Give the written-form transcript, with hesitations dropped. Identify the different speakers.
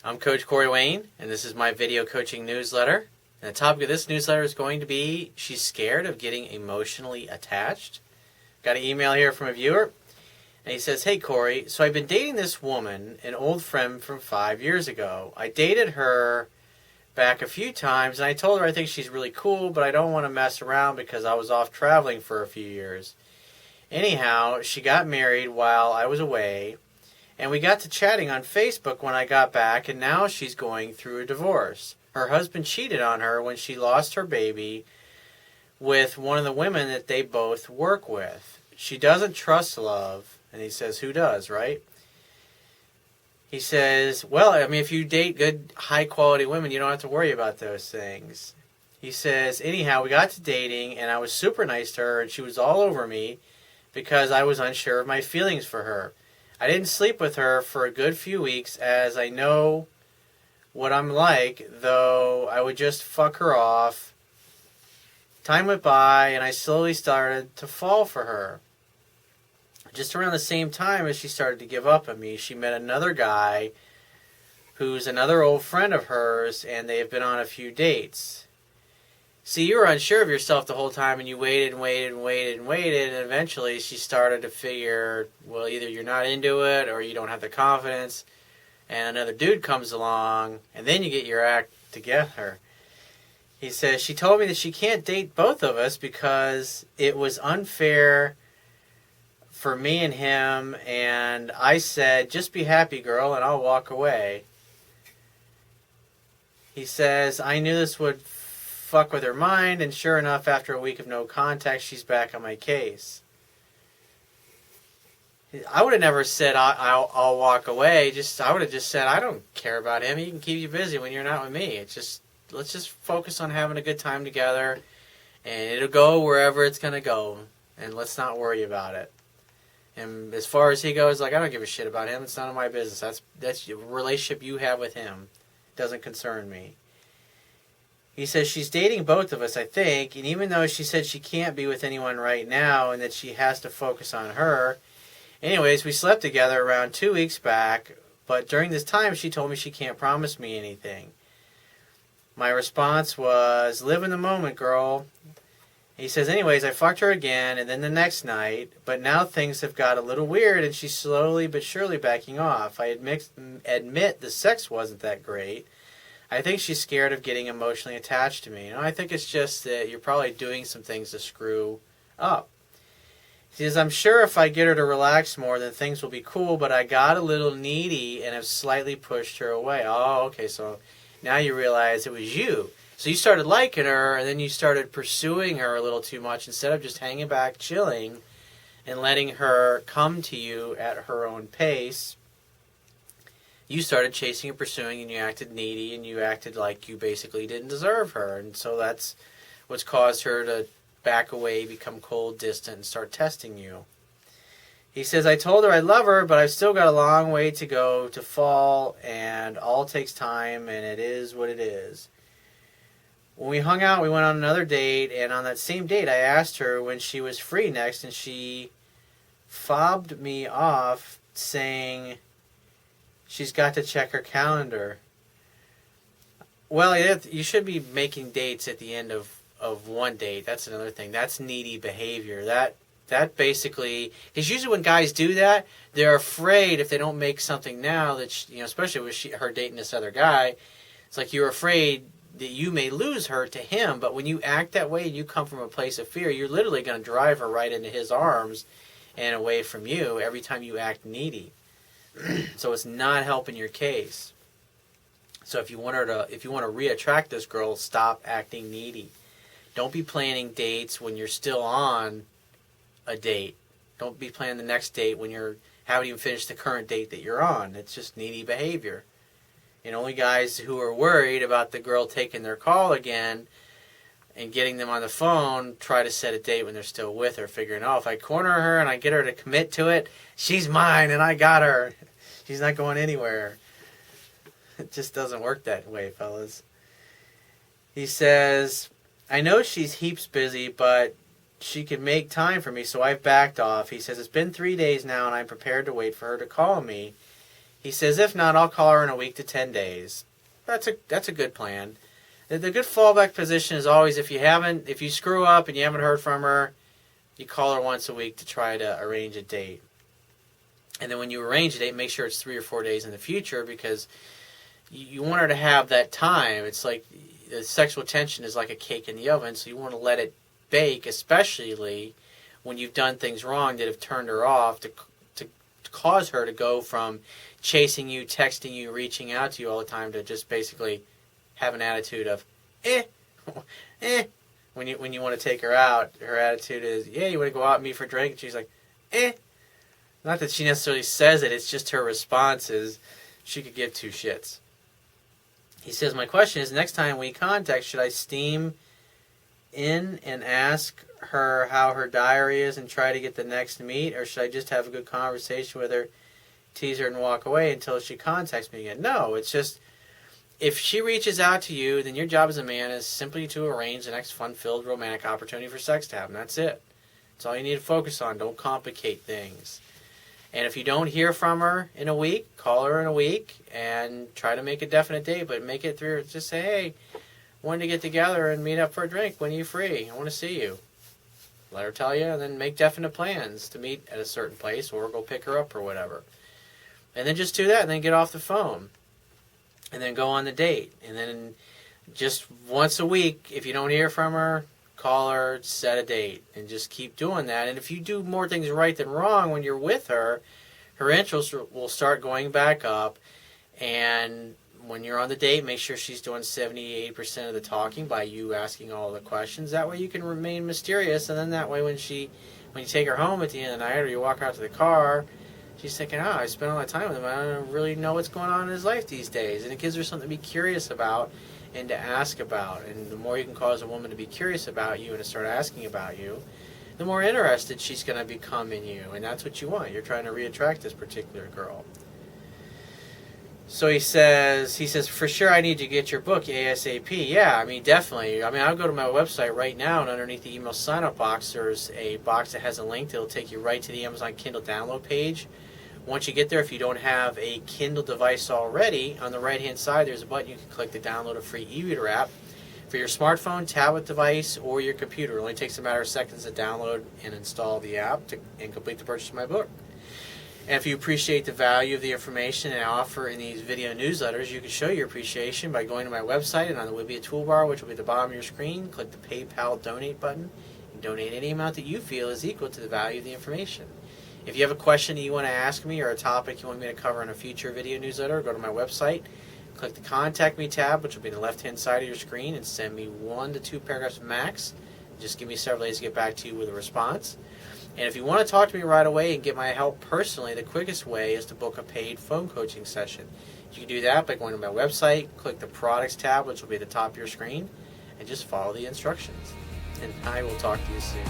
Speaker 1: I'm Coach Corey Wayne, and this is my video coaching newsletter. And the topic of this newsletter is going to be, she's scared of getting emotionally attached. Got an email here from a viewer, and he says, "Hey Corey, so I've been dating this woman, an old friend from 5 years ago. I dated her back a few times, and I told her I think she's really cool, but I don't want to mess around because I was off traveling for a few years. Anyhow, she got married while I was away, and we got to chatting on Facebook when I got back, and now she's going through a divorce. Her husband cheated on her when she lost her baby with one of the women that they both work with. She doesn't trust love." And he says, who does, right? He says, well, I mean, if you date good, high-quality women, you don't have to worry about those things. He says, anyhow, we got to dating, and I was super nice to her, and she was all over me because I was unsure of my feelings for her. I didn't sleep with her for a good few weeks, as I know what I'm like, though I would just fuck her off. Time went by, and I slowly started to fall for her. Just around the same time as she started to give up on me, she met another guy who's another old friend of hers, and they have been on a few dates. See, you were unsure of yourself the whole time, and you waited and waited and waited and waited, and eventually she started to figure, well, either you're not into it or you don't have the confidence, and another dude comes along, and then you get your act together. He says, she told me that she can't date both of us because it was unfair for me and him, and I said, just be happy, girl, and I'll walk away. He says, I knew this would fuck with her mind, and sure enough, after a week of no contact, she's back on my case. I would have never said, I'll walk away. I would have just said, I don't care about him. He can keep you busy when you're not with me. Let's just focus on having a good time together, and it'll go wherever it's going to go, and let's not worry about it. And as far as he goes, I don't give a shit about him. It's none of my business. That's a relationship you have with him. It doesn't concern me. He says she's dating both of us, I think, and even though she said she can't be with anyone right now and that she has to focus on her. Anyways, we slept together around 2 weeks back, but during this time she told me she can't promise me anything. My response was, live in the moment, girl. He says, anyways, I fucked her again, and then the next night, but now things have got a little weird, and she's slowly but surely backing off. I admit the sex wasn't that great. I think she's scared of getting emotionally attached to me. I think it's just that you're probably doing some things to screw up. He says, I'm sure if I get her to relax more, then things will be cool, but I got a little needy and have slightly pushed her away. Oh, okay, so now you realize it was you. So you started liking her, and then you started pursuing her a little too much instead of just hanging back, chilling, and letting her come to you at her own pace. You started chasing and pursuing, and you acted needy, and you acted like you basically didn't deserve her. And so that's what's caused her to back away, become cold, distant, and start testing you. He says, I told her I love her, but I've still got a long way to go to fall, and all takes time, and it is what it is. When we hung out, we went on another date, and on that same date, I asked her when she was free next, and she fobbed me off, saying she's got to check her calendar. Well, you should be making dates at the end of one date. That's another thing. That's needy behavior. That basically, because usually when guys do that, they're afraid if they don't make something now that, especially with her dating this other guy, it's like you're afraid that you may lose her to him. But when you act that way and you come from a place of fear, you're literally going to drive her right into his arms and away from you every time you act needy. So it's not helping your case. So if you want to reattract this girl, stop acting needy. Don't be planning dates when you're still on a date. Don't be planning the next date when you haven't even finished the current date that you're on. It's just needy behavior. And only guys who are worried about the girl taking their call again and getting them on the phone try to set a date when they're still with her, figuring, if I corner her and I get her to commit to it, she's mine and I got her. She's not going anywhere. It just doesn't work that way, fellas. He says, I know she's heaps busy, but she can make time for me, so I've backed off. He says, it's been 3 days now, and I'm prepared to wait for her to call me. He says, if not, I'll call her in a week to 10 days. That's a good plan. The good fallback position is always if you screw up and you haven't heard from her, you call her once a week to try to arrange a date. And then when you arrange a date, make sure it's 3 or 4 days in the future, because you want her to have that time. It's like the sexual tension is like a cake in the oven, so you want to let it bake, especially when you've done things wrong that have turned her off, to cause her to go from chasing you, texting you, reaching out to you all the time to just basically have an attitude of, When you want to take her out, her attitude is, yeah, you want to go out and meet for a drink? And she's like, Not that she necessarily says it, it's just her response is she could give two shits. He says, my question is, next time we contact, should I steam in and ask her how her diary is and try to get the next meet, or should I just have a good conversation with her, tease her, and walk away until she contacts me again? No, it's just, if she reaches out to you, then your job as a man is simply to arrange the next fun-filled romantic opportunity for sex to happen. That's it. That's all you need to focus on. Don't complicate things. And if you don't hear from her in a week, call her in a week and try to make a definite date, but make it through. Just say, hey, wanted to get together and meet up for a drink. When are you free? I want to see you. Let her tell you, and then make definite plans to meet at a certain place or go pick her up or whatever. And then just do that, and then get off the phone. And then go on the date. And then just once a week, if you don't hear from her, call her, set a date, and just keep doing that. And if you do more things right than wrong when you're with her, her interest will start going back up. And when you're on the date, make sure she's doing 70-80% of the talking by you asking all the questions. That way you can remain mysterious, and then that way when you take her home at the end of the night or you walk out to the car, she's thinking, I spent all that time with him. I don't really know what's going on in his life these days. And it gives her something to be curious about and to ask about. And the more you can cause a woman to be curious about you and to start asking about you, the more interested she's going to become in you. And that's what you want. You're trying to reattract this particular girl. So he says, for sure I need to get your book ASAP. Yeah, definitely. I'll go to my website right now, and underneath the email sign-up box, there's a box that has a link that'll take you right to the Amazon Kindle download page. Once you get there, if you don't have a Kindle device already, on the right-hand side there's a button you can click to download a free e-reader app for your smartphone, tablet device, or your computer. It only takes a matter of seconds to download and install the app and complete the purchase of my book. And if you appreciate the value of the information I offer in these video newsletters, you can show your appreciation by going to my website, and on the Wibia toolbar, which will be at the bottom of your screen, click the PayPal donate button and donate any amount that you feel is equal to the value of the information. If you have a question that you want to ask me or a topic you want me to cover in a future video newsletter, go to my website, click the Contact Me tab, which will be on the left-hand side of your screen, and send me 1 to 2 paragraphs max. Just give me several days to get back to you with a response. And if you want to talk to me right away and get my help personally, the quickest way is to book a paid phone coaching session. You can do that by going to my website, click the Products tab, which will be at the top of your screen, and just follow the instructions. And I will talk to you soon.